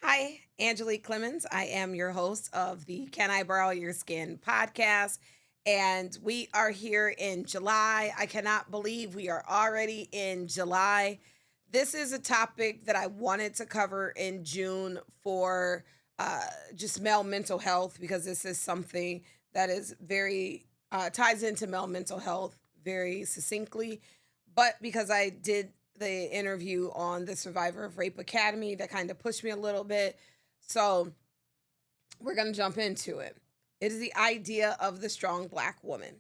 Hi, Angelique Clemens. I am your host of the Can I Borrow Your Skin podcast. And we are here in July. I cannot believe we are already in July. This is a topic that I wanted to cover in June for just male mental health because this is something that is very ties into male mental health very succinctly. But because I did the interview on the Survivor of Rape Academy, that kind of pushed me a little bit. So we're going to jump into it. It is the idea of the strong black woman.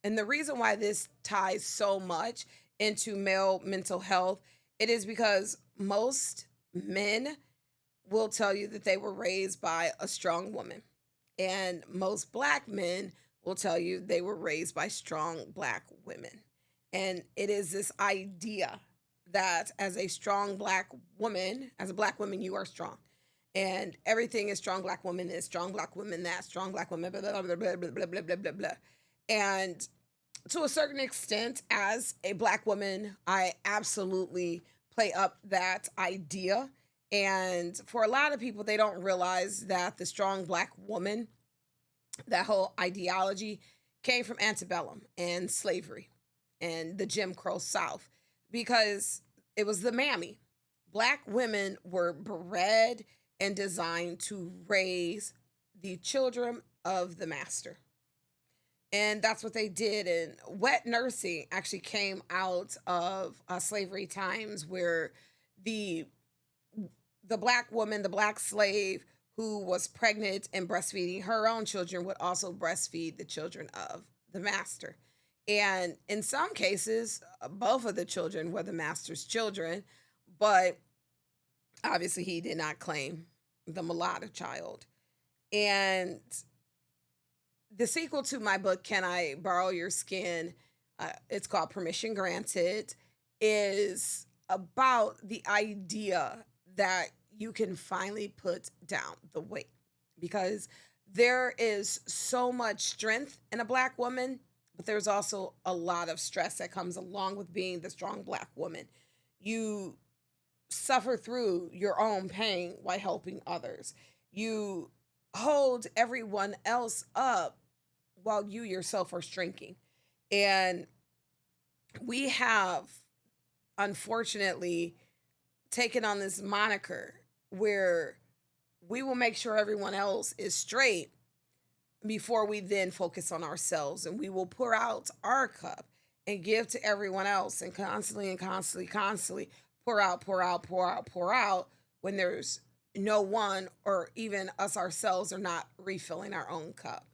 And the reason why this ties so much into male mental health, it is because most men will tell you that they were raised by a strong woman. And most black men will tell you they were raised by strong black women. And it is this idea that as a strong black woman, as a black woman, you are strong. And everything is strong black woman is strong black woman, that strong black woman, blah, blah, blah, blah, blah, blah, blah, blah, blah, blah. And to a certain extent, as a black woman, I absolutely play up that idea. And for a lot of people, they don't realize that the strong black woman, that whole ideology, came from antebellum and slavery and the Jim Crow South because it was the mammy. Black women were bred and designed to raise the children of the master. And that's what they did. And wet nursing actually came out of slavery times where the the black woman, the black slave who was pregnant and breastfeeding her own children would also breastfeed the children of the master. And in some cases, both of the children were the master's children, but obviously he did not claim the mulatto child. And the sequel to my book, Can I Borrow Your Skin? It's called Permission Granted, is about the idea that you can finally put down the weight because there is so much strength in a black woman, but there's also a lot of stress that comes along with being the strong black woman. You suffer through your own pain while helping others. You hold everyone else up while you yourself are shrinking. And we have, unfortunately, taken on this moniker where we will make sure everyone else is straight before we then focus on ourselves. And we will pour out our cup and give to everyone else and constantly pour out, pour out, pour out, pour out when there's no one or even us ourselves are not refilling our own cup.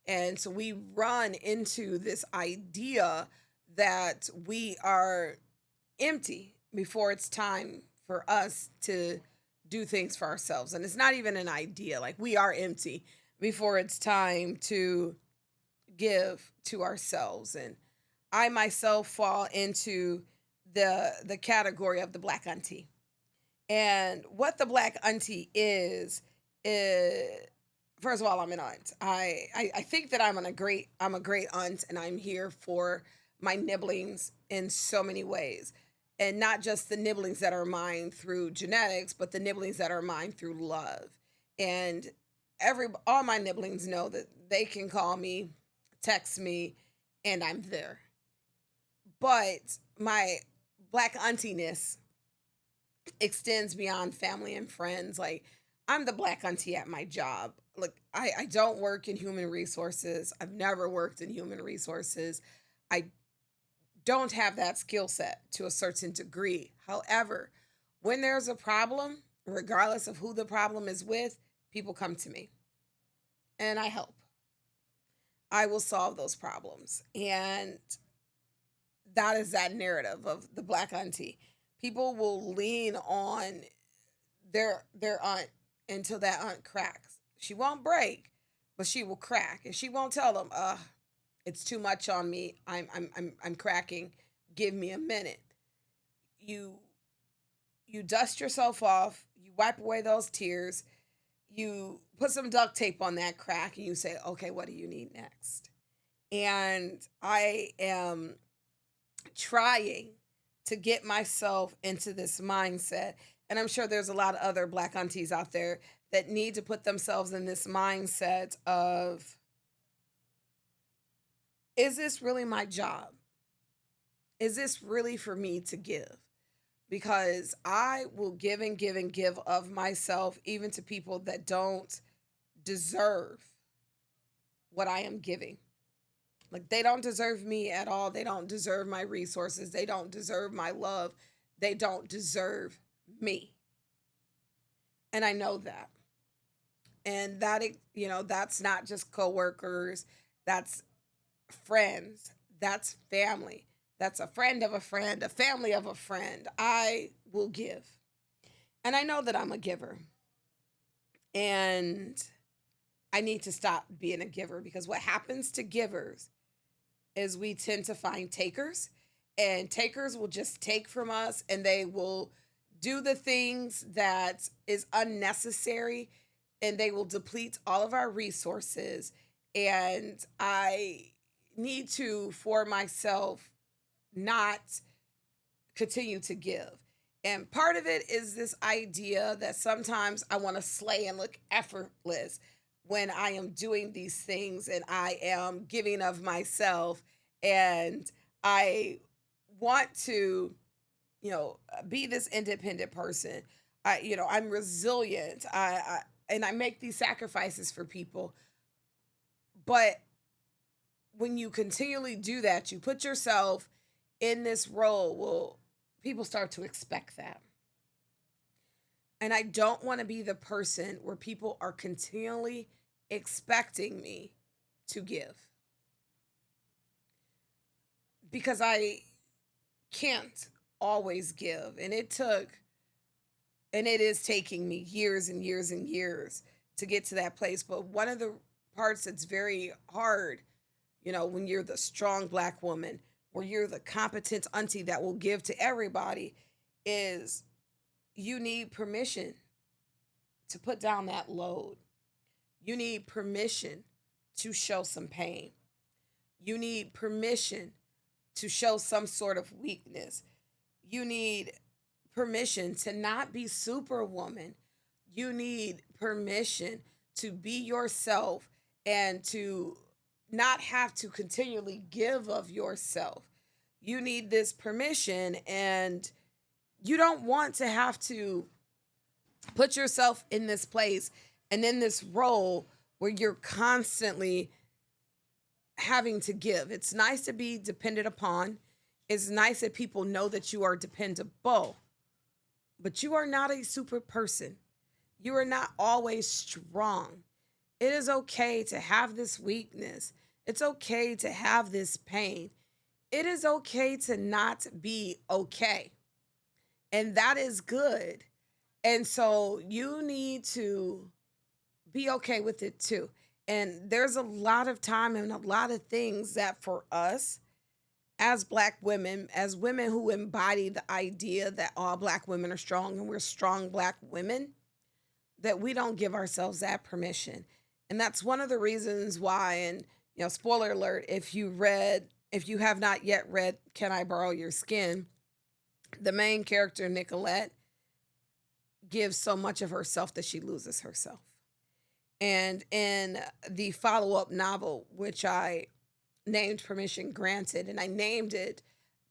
And so we run into this idea that we are empty before it's time for us to do things for ourselves. And it's not even an idea. Like we are empty before it's time to give to ourselves. And I myself fall into the category of the black auntie. And what the black auntie is first of all, I'm an aunt. I think that I'm a great aunt and I'm here for my nibblings in so many ways. And not just the nibblings that are mine through genetics, but the nibblings that are mine through love. And all my nibblings know that they can call me, text me, and I'm there. But my black auntiness extends beyond family and friends. Like I'm the black auntie at my job. Look, I don't work in human resources. I've never worked in human resources. I don't have that skill set to a certain degree. However, when there's a problem, regardless of who the problem is with, people come to me and I help. I will solve those problems. And that is that narrative of the black auntie. People will lean on their aunt until that aunt cracks. She won't break, but she will crack. And she won't tell them, it's too much on me. I'm cracking. Give me a minute. You you dust yourself off, you wipe away those tears, you put some duct tape on that crack and you say, "Okay, what do you need next?" And I am trying to get myself into this mindset And I'm sure there's a lot of other Black aunties out there that need to put themselves in this mindset of, is this really my job? Is this really for me to give? Because I will give and give and give of myself, even to people that don't deserve what I am giving. Like, they don't deserve me at all. They don't deserve my resources. They don't deserve my love. They don't deserve me. And I know that. And that, that's not just coworkers, that's friends, that's family, that's a friend of a friend, a family of a friend. I will give. And I know that I'm a giver. And I need to stop being a giver, because what happens to givers is we tend to find takers, and takers will just take from us, and they will do the things that is unnecessary, and they will deplete all of our resources. And I need to, for myself, not continue to give. And part of it is this idea that sometimes I want to slay and look effortless when I am doing these things and I am giving of myself, and I want to, be this independent person. I'm resilient. And I make these sacrifices for people. But when you continually do that, you put yourself in this role. Well, people start to expect that. And I don't want to be the person where people are continually expecting me to give, because I can't always give. And it is taking me years and years and years to get to that place. But one of the parts that's very hard, when you're the strong Black woman, where you're the competent auntie that will give to everybody, is you need permission to put down that load. You need permission to show some pain. You need permission to show some sort of weakness. You need permission to not be superwoman. You need permission to be yourself and to not have to continually give of yourself. You need this permission, and you don't want to have to put yourself in this place and in this role where you're constantly having to give. It's nice to be dependent upon. It's nice that people know that you are dependable, but you are not a super person. You are not always strong. It is okay to have this weakness. It's okay to have this pain. It is okay to not be okay. And that is good. And so you need to be okay with it too. And there's a lot of time and a lot of things that for us as Black women, as women who embody the idea that all Black women are strong and we're strong Black women, that we don't give ourselves that permission. And that's one of the reasons why, and spoiler alert, if you have not yet read Can I Borrow Your Skin, the main character, Nicolette, gives so much of herself that she loses herself. And in the follow-up novel, which I named Permission Granted, and I named it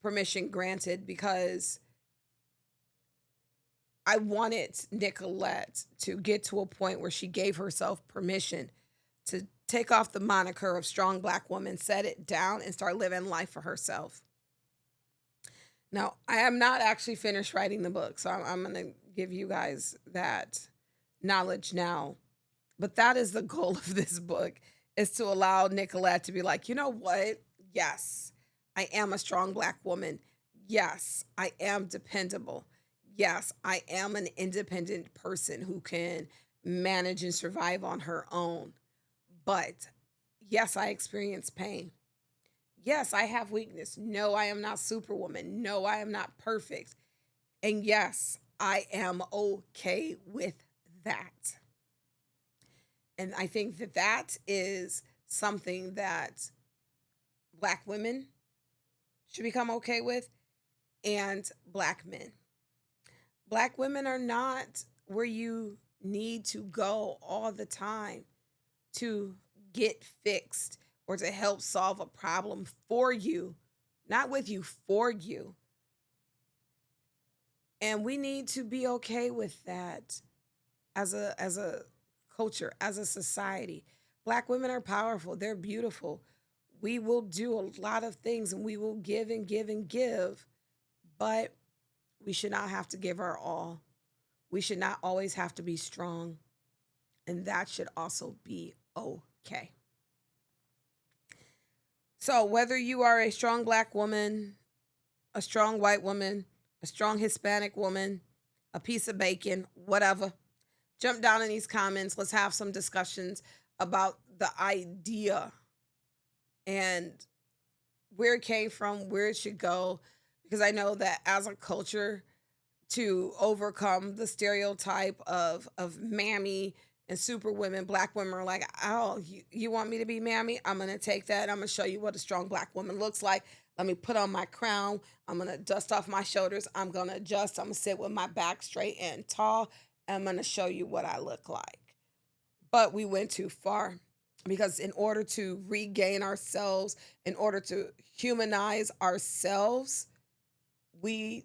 Permission Granted because I wanted Nicolette to get to a point where she gave herself permission to take off the moniker of strong Black woman, set it down, and start living life for herself. Now, I am not actually finished writing the book, so I'm going to give you guys that knowledge now. But that is the goal of this book, is to allow Nicolette to be like, you know what? Yes, I am a strong Black woman. Yes, I am dependable. Yes, I am an independent person who can manage and survive on her own. But yes, I experience pain. Yes, I have weakness. No, I am not superwoman. No, I am not perfect. And yes, I am okay with that. And I think that that is something that Black women should become okay with, and Black men. Black women are not where you need to go all the time to get fixed or to help solve a problem for you, not with you, for you. And we need to be okay with that as a culture, as a society. Black women are powerful, they're beautiful. We will do a lot of things and we will give and give and give, but we should not have to give our all. We should not always have to be strong, and that should also be okay. So, whether you are a strong black woman, a strong white woman, a strong Hispanic woman, a piece of bacon, whatever, jump down in these comments. Let's have some discussions about the idea and where it came from, where it should go. Because I know that as a culture, to overcome the stereotype of mammy and super women, black women are like, oh, you want me to be mammy? I'm gonna take that. I'm gonna show you what a strong black woman looks like. Let me put on my crown. I'm gonna dust off my shoulders. I'm gonna adjust. I'm gonna sit with my back straight and tall. I'm gonna show you what I look like. But we went too far, because in order to regain ourselves, in order to humanize ourselves, we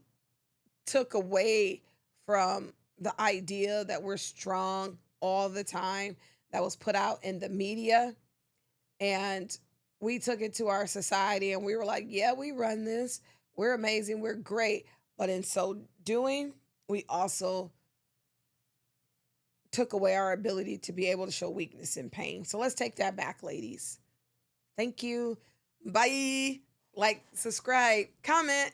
took away from the idea that we're strong all the time that was put out in the media. And we took it to our society and we were like, yeah, we run this. We're amazing. We're great. But in so doing, we also took away our ability to be able to show weakness and pain. So let's take that back, ladies. Thank you. Bye. Like, subscribe, comment.